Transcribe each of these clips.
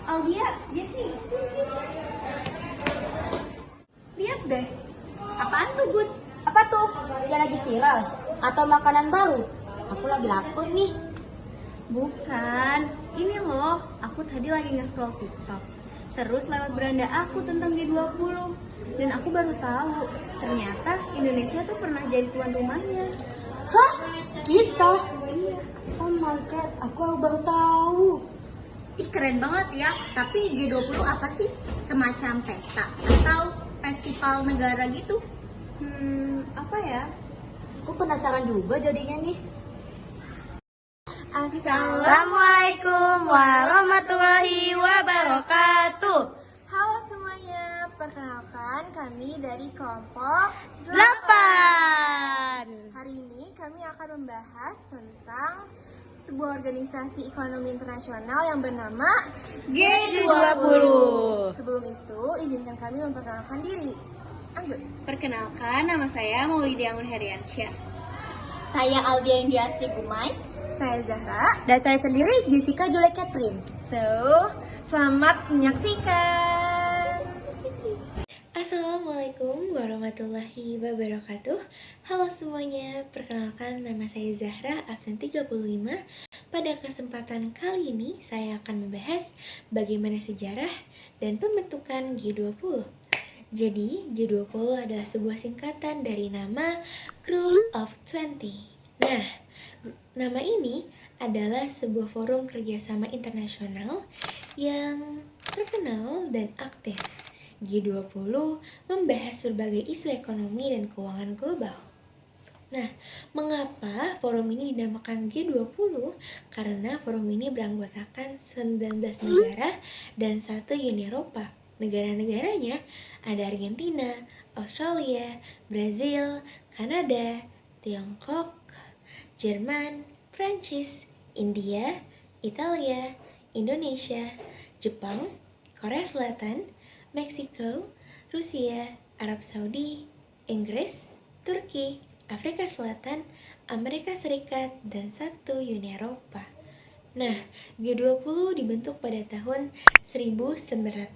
Aldia, Jessie, sini. Lihat deh. Apaan tuh, Bud? Apa tuh? Yang lagi viral? Atau makanan baru? Aku lagi lapar nih. Bukan. Ini loh, aku tadi lagi nge-scroll TikTok. Terus lewat beranda aku tentang G20. Dan aku baru tahu, ternyata Indonesia tuh pernah jadi tuan rumahnya. Hah? Kita? Iya. Oh my god, aku baru tahu. Ih, keren banget ya. Tapi G20 apa sih? Semacam pesta atau festival negara gitu? Apa ya? Aku penasaran juga jadinya nih. Assalamualaikum warahmatullahi wabarakatuh. Halo semuanya, perkenalkan kami dari kelompok 8. Hari ini kami akan membahas tentang sebuah organisasi ekonomi internasional yang bernama G20. Sebelum itu, izinkan kami memperkenalkan diri. Anggun. Perkenalkan, nama saya Maulidia Anggun Heriansyah. Saya Aldia Indiarti Gumai. Saya Zahra. Dan saya sendiri Jessica Julie Catherine. So, selamat menyaksikan. Assalamualaikum warahmatullahi wabarakatuh. Halo semuanya, perkenalkan nama saya Zahra, absen 35. Pada kesempatan kali ini saya akan membahas bagaimana sejarah dan pembentukan G20. Jadi, G20 adalah sebuah singkatan dari nama Group of 20. Nah, nama ini adalah sebuah forum kerjasama internasional yang terkenal dan aktif. G20 membahas berbagai isu ekonomi dan keuangan global. Nah, mengapa forum ini dinamakan G20? Karena forum ini beranggotakan 19 negara dan 1 Uni Eropa. Negara-negaranya ada Argentina, Australia, Brazil, Kanada, Tiongkok, Jerman, Prancis, India, Italia, Indonesia, Jepang, Korea Selatan, Meksiko, Rusia, Arab Saudi, Inggris, Turki, Afrika Selatan, Amerika Serikat, dan 1 Uni Eropa. Nah, G20 dibentuk pada tahun 1999,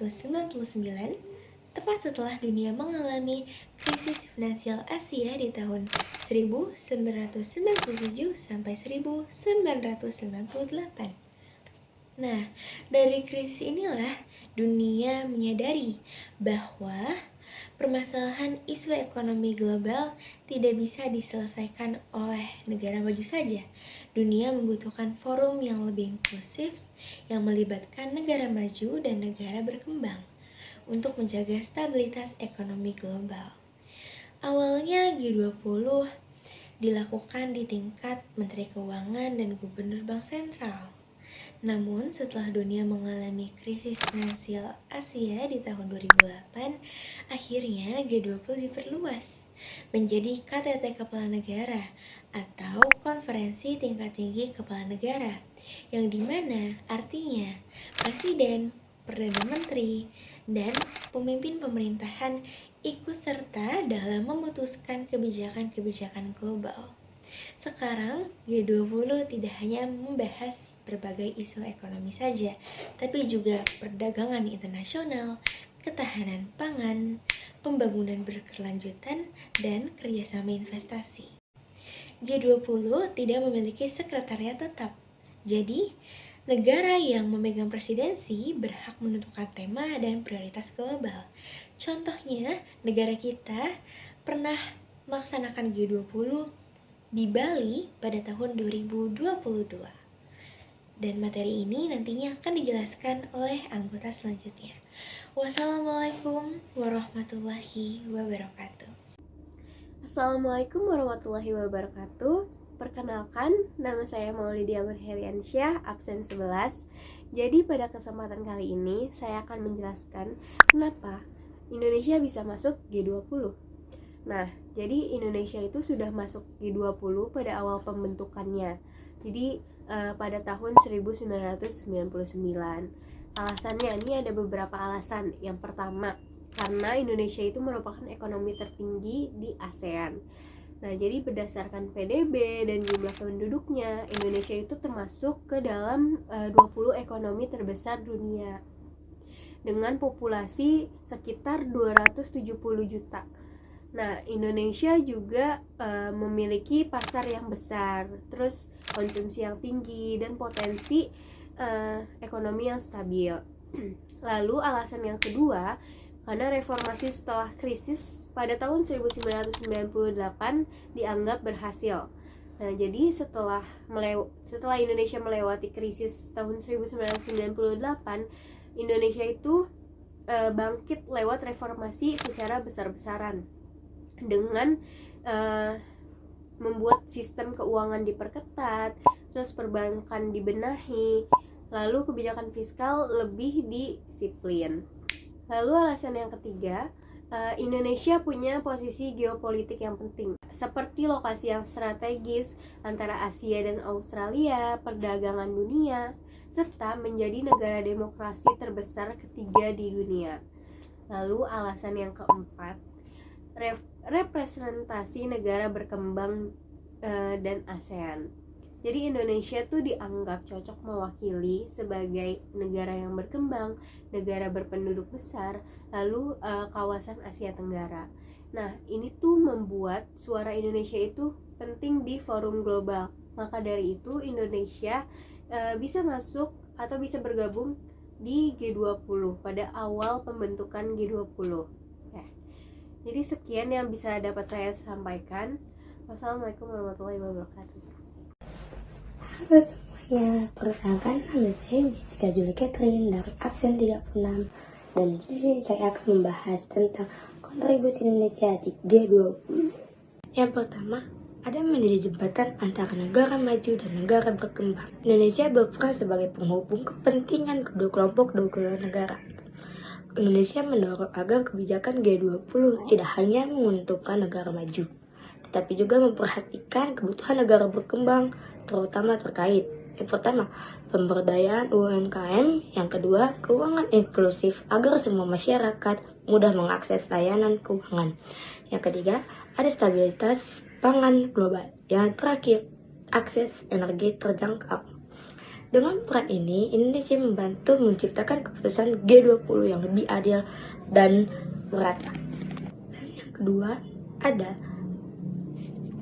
tepat setelah dunia mengalami krisis finansial Asia di tahun 1997 sampai 1998. Nah, dari krisis inilah dunia menyadari bahwa permasalahan isu ekonomi global tidak bisa diselesaikan oleh negara maju saja. Dunia membutuhkan forum yang lebih inklusif yang melibatkan negara maju dan negara berkembang untuk menjaga stabilitas ekonomi global. Awalnya G20 dilakukan di tingkat Menteri Keuangan dan Gubernur Bank Sentral. Namun, setelah dunia mengalami krisis finansial Asia di tahun 2008, akhirnya G20 diperluas menjadi KTT Kepala Negara atau Konferensi Tingkat Tinggi Kepala Negara, yang dimana artinya Presiden, Perdana Menteri, dan pemimpin pemerintahan ikut serta dalam memutuskan kebijakan-kebijakan global. Sekarang, G20 tidak hanya membahas berbagai isu ekonomi saja, tapi juga perdagangan internasional, ketahanan pangan, pembangunan berkelanjutan, dan kerjasama investasi. G20 tidak memiliki sekretariat tetap, jadi negara yang memegang presidensi berhak menentukan tema dan prioritas global. Contohnya, negara kita pernah melaksanakan G20 di Bali pada tahun 2022. Dan materi ini nantinya akan dijelaskan oleh anggota selanjutnya. Wassalamualaikum warahmatullahi wabarakatuh. Assalamualaikum warahmatullahi wabarakatuh. Perkenalkan, nama saya Maulidia Anggun Heriansyah, absen 11. Jadi pada kesempatan kali ini saya akan menjelaskan kenapa Indonesia bisa masuk G20. Nah, jadi Indonesia itu sudah masuk G20 pada awal pembentukannya. Jadi pada tahun 1999. Alasannya ini ada beberapa alasan. Yang pertama, karena Indonesia itu merupakan ekonomi tertinggi di ASEAN. Nah, jadi berdasarkan PDB dan jumlah penduduknya, Indonesia itu termasuk ke dalam 20 ekonomi terbesar dunia. dengan populasi sekitar 270 juta. Nah, Indonesia juga memiliki pasar yang besar, terus konsumsi yang tinggi, dan potensi ekonomi yang stabil. Lalu alasan yang kedua, karena reformasi setelah krisis pada tahun 1998 dianggap berhasil. Nah, jadi setelah Indonesia melewati krisis tahun 1998, Indonesia itu bangkit lewat reformasi secara besar-besaran dengan membuat sistem keuangan diperketat, terus perbankan dibenahi, lalu kebijakan fiskal lebih disiplin. Lalu alasan yang ketiga, Indonesia punya posisi geopolitik yang penting, seperti lokasi yang strategis antara Asia dan Australia, perdagangan dunia, serta menjadi negara demokrasi terbesar ketiga di dunia. Lalu alasan yang keempat, representasi negara berkembang dan ASEAN. Jadi Indonesia tuh dianggap cocok mewakili sebagai negara yang berkembang, negara berpenduduk besar, lalu kawasan Asia Tenggara. Nah, ini tuh membuat suara Indonesia itu penting di forum global. Maka dari itu Indonesia bisa masuk atau bisa bergabung di G20 pada awal pembentukan G20. Ya. Jadi sekian yang bisa dapat saya sampaikan. Wassalamualaikum warahmatullahi wabarakatuh. Halo semuanya, perkenalkan nama saya Jessica Julia Catherine dari absen 36, dan di sini saya akan membahas tentang kontribusi Indonesia di G20. Yang pertama, ada menjadi jembatan antara negara maju dan negara berkembang. Indonesia berperan sebagai penghubung kepentingan kedua kelompok negara. Indonesia mendorong agar kebijakan G20 tidak hanya menguntungkan negara maju, tetapi juga memperhatikan kebutuhan negara berkembang, terutama terkait yang pertama, pemberdayaan UMKM, yang kedua, keuangan inklusif agar semua masyarakat mudah mengakses layanan keuangan, yang ketiga, ada stabilitas pangan global, yang terakhir, akses energi terjangkau. Dengan peran ini, Indonesia membantu menciptakan keputusan G20 yang lebih adil dan merata. Dan yang kedua, ada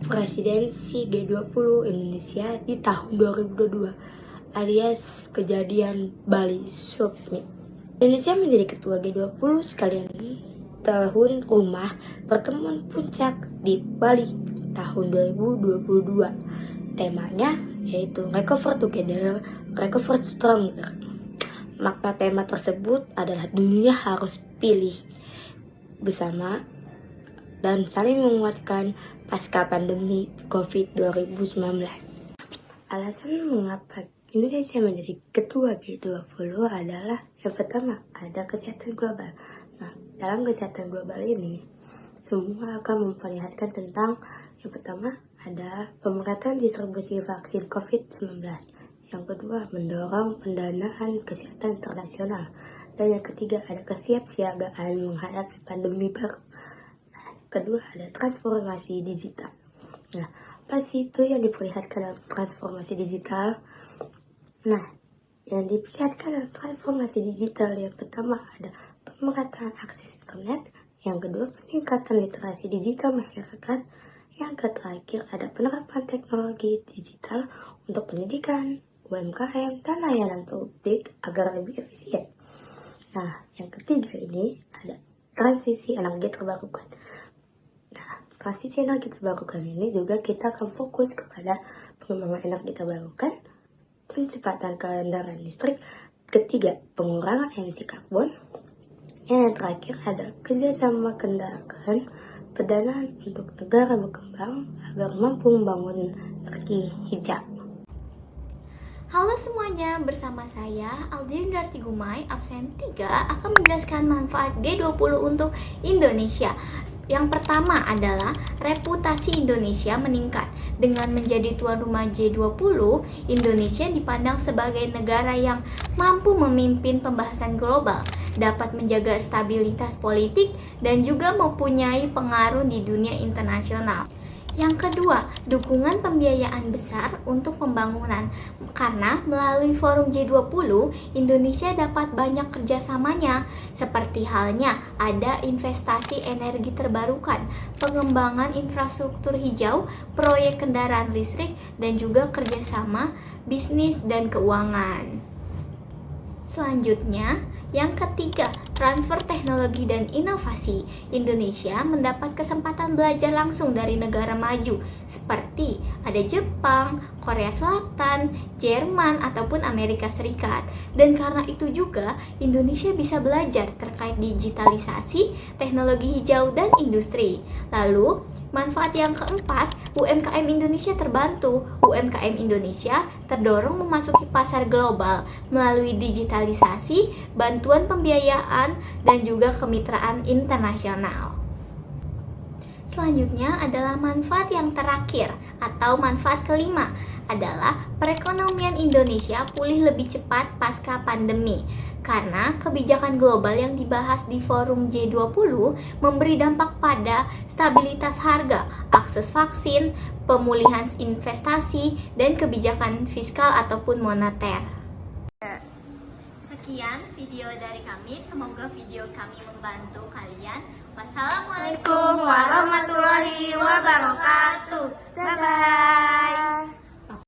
Presidensi G20 Indonesia di tahun 2022 alias kejadian Bali Summit. Indonesia menjadi ketua G20 sekalian tahun rumah pertemuan puncak di Bali tahun 2022. Temanya yaitu Recover Together, Recover Stronger. Makna tema tersebut adalah dunia harus pilih bersama dan saling menguatkan pasca pandemi COVID-19. Alasan mengapa Indonesia menjadi ketua G20 adalah yang pertama, ada kesehatan global. Nah, dalam kesehatan global ini, semua akan memperlihatkan tentang yang pertama, ada pemerataan distribusi vaksin COVID-19. Yang kedua, mendorong pendanaan kesehatan internasional. Dan yang ketiga, ada kesiapsiagaan menghadapi pandemi baru. Kedua, ada transformasi digital. Nah, apa sih itu yang diperlihatkan dalam transformasi digital? Nah, yang diperlihatkan dalam transformasi digital yang pertama ada pemerataan akses internet, yang kedua peningkatan literasi digital masyarakat, yang terakhir ada penerapan teknologi digital untuk pendidikan, UMKM, dan layanan publik agar lebih efisien. Nah, yang ketiga ini ada transisi energi terbarukan. Transisi energi terbarukan ini juga kita akan fokus kepada pengembangan energi terbarukan, percepatan kendaraan listrik, ketiga pengurangan emisi karbon, yang terakhir ada kerjasama kendaraan pendanaan untuk negara berkembang agar mampu membangun energi hijau. Halo semuanya, bersama saya Aldin Darti Gumai, absen 3 akan menjelaskan manfaat G20 untuk Indonesia. Yang pertama adalah reputasi Indonesia meningkat. Dengan menjadi tuan rumah G20, Indonesia dipandang sebagai negara yang mampu memimpin pembahasan global, dapat menjaga stabilitas politik, dan juga mempunyai pengaruh di dunia internasional. Yang kedua, dukungan pembiayaan besar untuk pembangunan. Karena melalui forum G20, Indonesia dapat banyak kerjasamanya, seperti halnya ada investasi energi terbarukan, pengembangan infrastruktur hijau, proyek kendaraan listrik, dan juga kerjasama bisnis dan keuangan. Selanjutnya, yang ketiga, transfer teknologi dan inovasi. Indonesia mendapat kesempatan belajar langsung dari negara maju seperti ada Jepang, Korea Selatan, Jerman, ataupun Amerika Serikat. Dan karena itu juga Indonesia bisa belajar terkait digitalisasi, teknologi hijau, dan industri. Lalu, manfaat yang keempat, UMKM Indonesia terbantu. UMKM Indonesia terdorong memasuki pasar global melalui digitalisasi, bantuan pembiayaan, dan juga kemitraan internasional. Selanjutnya adalah manfaat yang terakhir atau manfaat kelima adalah perekonomian Indonesia pulih lebih cepat pasca pandemi. Karena kebijakan global yang dibahas di forum G20 memberi dampak pada stabilitas harga, akses vaksin, pemulihan investasi, dan kebijakan fiskal ataupun moneter. Sekian video dari kami, semoga video kami membantu kalian. Wassalamualaikum warahmatullahi wabarakatuh. Bye-bye.